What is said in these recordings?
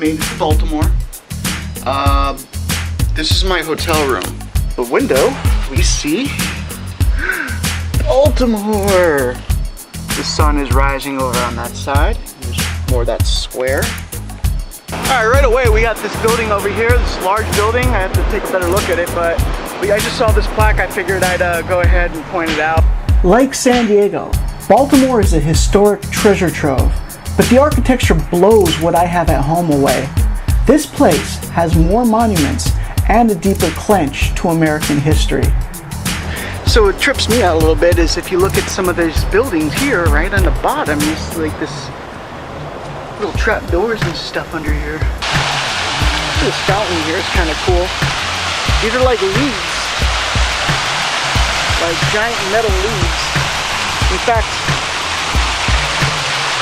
made it to Baltimore. This is my hotel room. The window, we see Baltimore. The sun is rising over on that side. There's more of that square. All right, right away we got this building over here, this large building. I have to take a better look at it, but I just saw this plaque. I figured I'd go ahead and point it out. Like San Diego, Baltimore is a historic treasure trove, but the architecture blows what I have at home away. This place has more monuments and a deeper clench to American history. So what trips me out a little bit is if you look at some of these buildings here, right on the bottom, you see like this little trap doors and stuff under here. This fountain here is kind of cool. These are like leaves, like giant metal leaves. In fact,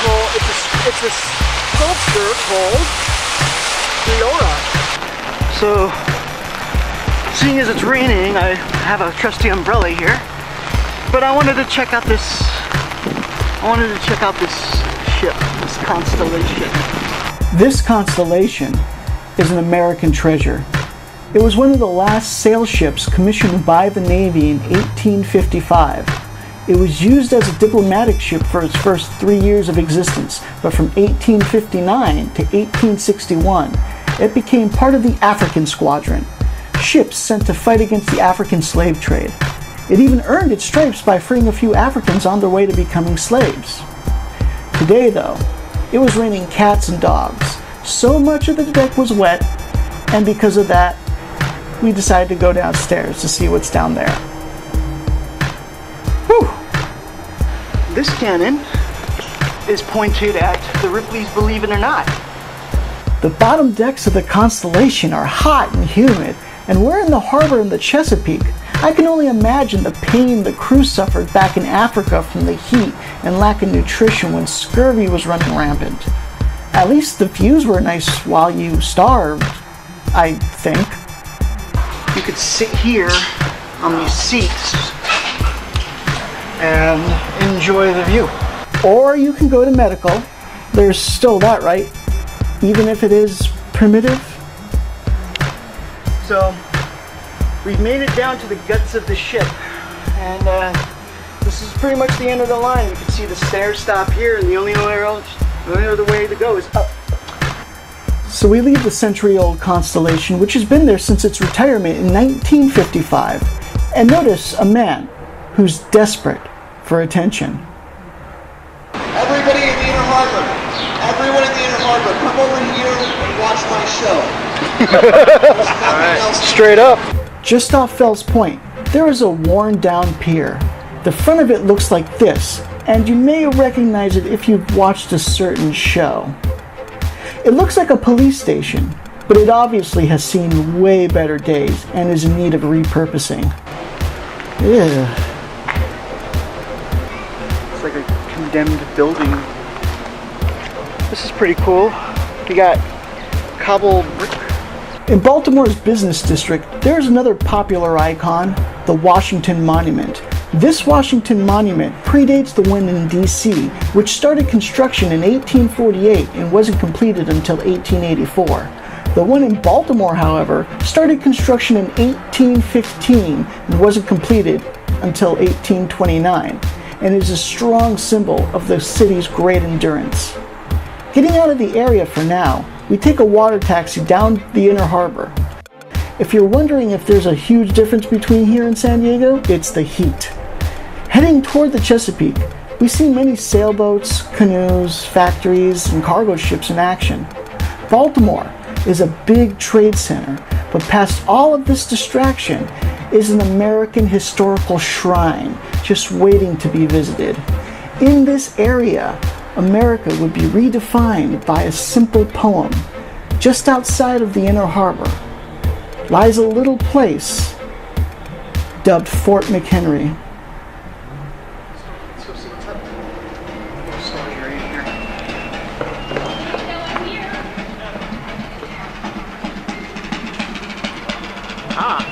well, it's a sculpture called Leora. So, seeing as it's raining, I have a trusty umbrella here. But I wanted to check out this. Ship, this constellation. This constellation is an American treasure. It was one of the last sail ships commissioned by the Navy in 1855. It was used as a diplomatic ship for its first 3 years of existence, but from 1859 to 1861, it became part of the African Squadron, ships sent to fight against the African slave trade. It even earned its stripes by freeing a few Africans on their way to becoming slaves. Today, though, it was raining cats and dogs. So much of the deck was wet, and because of that, we decided to go downstairs to see what's down there. Whew! This cannon is pointed at the Ripley's Believe It or Not. The bottom decks of the Constellation are hot and humid, and we're in the harbor in the Chesapeake. I can only imagine the pain the crew suffered back in Africa from the heat and lack of nutrition when scurvy was running rampant. At least the views were nice while you starved, I think. You could sit here on these seats and enjoy the view. Or you can go to medical. There's still that, right? Even if it is primitive. So, we've made it down to the guts of the ship, and this is pretty much the end of the line. You can see the stairs stop here, and the only other way to go is up. So we leave the century-old Constellation, which has been there since its retirement in 1955, and notice a man who's desperate for attention. Everybody in the Inner Harbor, everyone in the Inner Harbor, come over here and watch my show. Alright, straight up. Just off Fells Point, there is a worn-down pier. The front of it looks like this, and you may recognize it if you've watched a certain show. It looks like a police station, but it obviously has seen way better days and is in need of repurposing. Ew. It's like a condemned building. This is pretty cool. You got cobble brick. In Baltimore's business district, there's another popular icon, the Washington Monument. This Washington Monument predates the one in DC, which started construction in 1848 and wasn't completed until 1884. The one in Baltimore, however, started construction in 1815 and wasn't completed until 1829, and is a strong symbol of the city's great endurance. Getting out of the area for now, we take a water taxi down the Inner Harbor. If you're wondering if there's a huge difference between here and San Diego, it's the heat. Heading toward the Chesapeake, we see many sailboats, canoes, factories, and cargo ships in action. Baltimore is a big trade center, but past all of this distraction is an American historical shrine just waiting to be visited. In this area, America would be redefined by a simple poem. Just outside of the Inner Harbor lies a little place dubbed Fort McHenry. Let's go see what's up. Storage area here. Ah.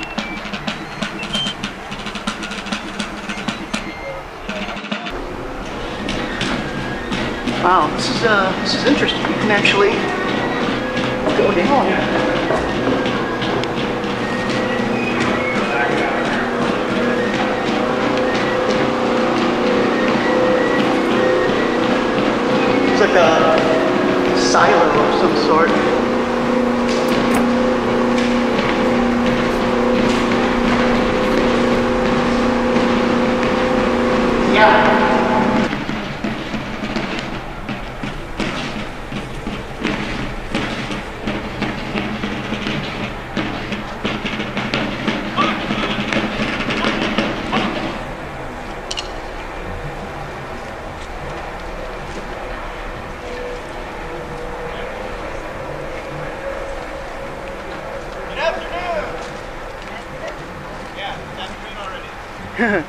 Wow, this is interesting. You can actually It's like a silo of some sort. Yeah.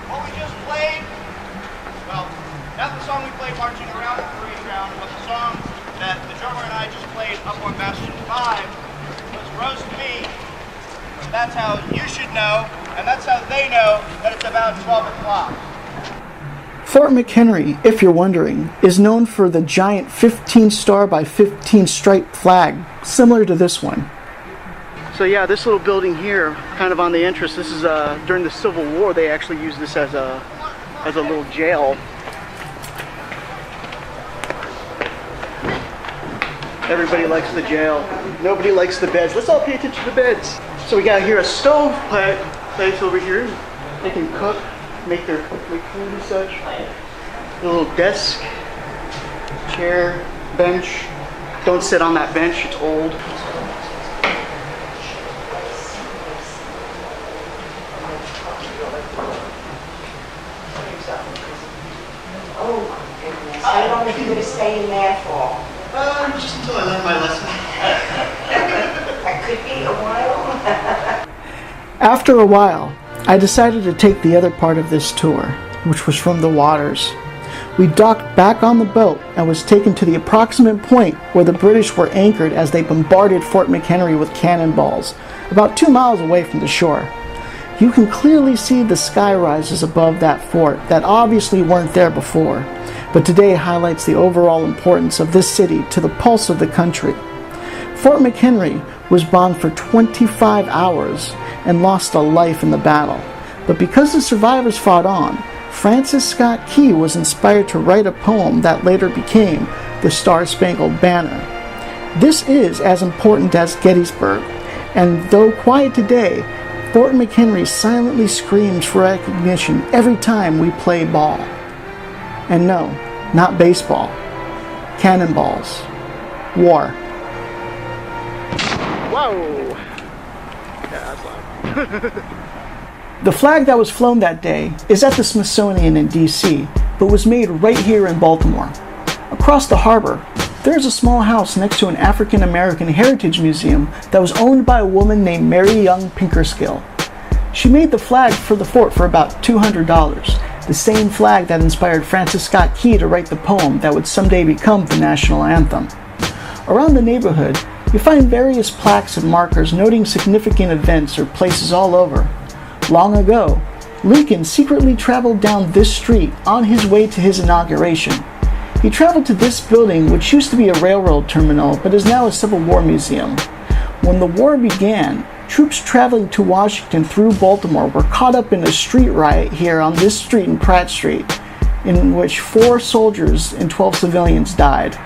What we just played, well, not the song we played marching around the parade ground, but the song that the drummer and I just played up on Bastion 5 was Roast Me. That's how you should know, and that's how they know that it's about 12 o'clock. Fort McHenry, if you're wondering, is known for the giant 15 star by 15 stripe flag, similar to this one. So yeah, this little building here, kind of on the entrance, this is during the Civil War, they actually used this as a little jail. Everybody likes the jail. Nobody likes the beds. Let's all pay attention to the beds. So we got here a stove place over here. They can cook, make food and such. A little desk, chair, bench. Don't sit on that bench, it's old. How long are you going to stay in there for? Just until I learn my lesson. That could be a while. After a while, I decided to take the other part of this tour, which was from the waters. We docked back on the boat and was taken to the approximate point where the British were anchored as they bombarded Fort McHenry with cannonballs, about 2 miles away from the shore. You can clearly see the sky rises above that fort that obviously weren't there before, but today highlights the overall importance of this city to the pulse of the country. Fort McHenry was bombed for 25 hours and lost a life in the battle, but because the survivors fought on, Francis Scott Key was inspired to write a poem that later became the Star-Spangled Banner. This is as important as Gettysburg, and though quiet today, Fort McHenry silently screams for recognition every time we play ball. And no, not baseball. Cannonballs. War. Whoa! Yeah, that's loud. The flag that was flown that day is at the Smithsonian in DC, but was made right here in Baltimore. Across the harbor, there's a small house next to an African American heritage museum that was owned by a woman named Mary Young Pinkerskill. She made the flag for the fort for about $200, the same flag that inspired Francis Scott Key to write the poem that would someday become the national anthem. Around the neighborhood, you find various plaques and markers noting significant events or places all over. Long ago, Lincoln secretly traveled down this street on his way to his inauguration. He traveled to this building, which used to be a railroad terminal, but is now a Civil War museum. When the war began, troops traveling to Washington through Baltimore were caught up in a street riot here on this street in Pratt Street, in which 4 soldiers and 12 civilians died.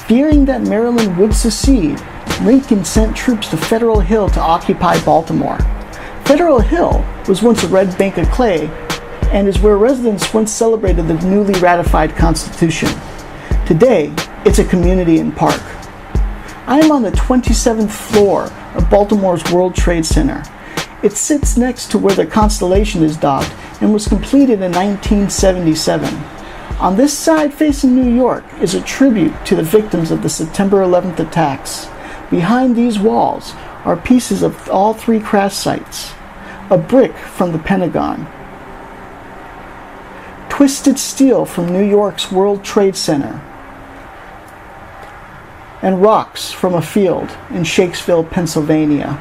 Fearing that Maryland would secede, Lincoln sent troops to Federal Hill to occupy Baltimore. Federal Hill was once a red bank of clay and is where residents once celebrated the newly ratified Constitution. Today, it's a community and park. I am on the 27th floor of Baltimore's World Trade Center. It sits next to where the Constellation is docked and was completed in 1977. On this side facing New York is a tribute to the victims of the September 11th attacks. Behind these walls are pieces of all 3 crash sites. A brick from the Pentagon, twisted steel from New York's World Trade Center, and rocks from a field in Shakesville, Pennsylvania.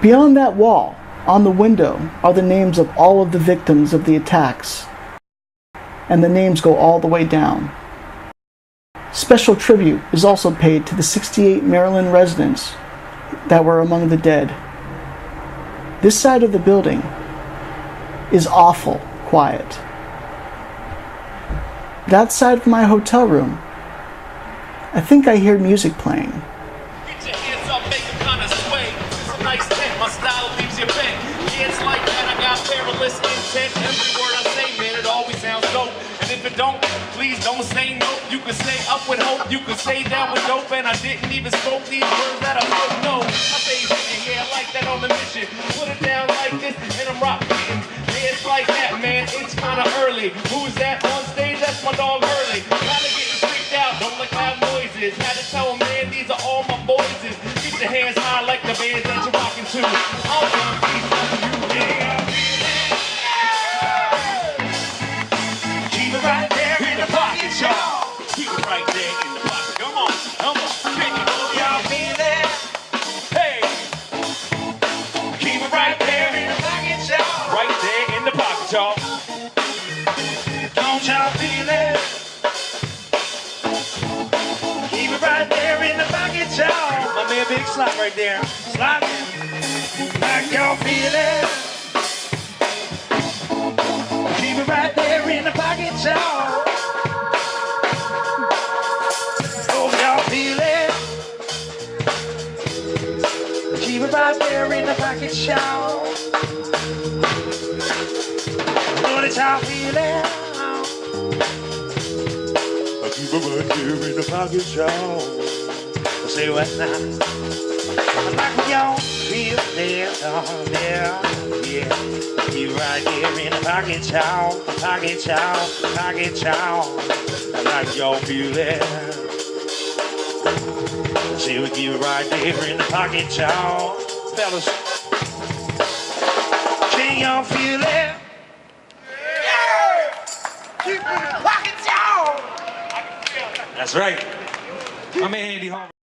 Beyond that wall, on the window, are the names of all of the victims of the attacks, and the names go all the way down. Special tribute is also paid to the 68 Maryland residents that were among the dead. This side of the building is awful quiet. That side of my hotel room, I think I hear music playing. Get your hands up, make them kind of sway. It's a nice tent, my style leaves you bent. Yeah, it's like that, I got perilous intent. Every word I say, man, it always sounds dope. And if it don't, please don't say no. You can say up with hope, you can say down with dope. And I didn't even spoke these words that I don't know. I say yeah, I like that on the mission. Put it down like this, and I'm rock beating. Yeah, it's like that, man, it's kind of early. Who's that on stage? That's my dog Hurley. Kinda getting freaked out, don't like loud noises. Had to tell him, man, these are all my boys. Keep your hands high like the bands that you're rocking to. I'll run peace on you, yeah. Keep it right there in the pocket, y'all. Keep it right there in the pocket. Come on, come on. Can you know y'all feel that? Hey. Keep it right there in the pocket, y'all. Right there in the pocket, y'all. Don't y'all feel it? Keep it right there in the pocket, y'all. My man Big Slot right there. Slot. Like y'all feel it? Keep it right there in the pocket, y'all. Oh, y'all feel it? Keep it right there in the pocket, y'all. Oh, did y'all feel it? Keep it right there in the pocket, y'all. Say what now? Like y'all feel it, yeah. Keep it right there in the pocket, y'all. Pocket, y'all. Pocket, y'all. Like y'all feel it. Say we keep it right there in the pocket, y'all. Fellas, can y'all feel it? Yeah! Keep it in the pocket, y'all. That's right. I'm Andy Hall.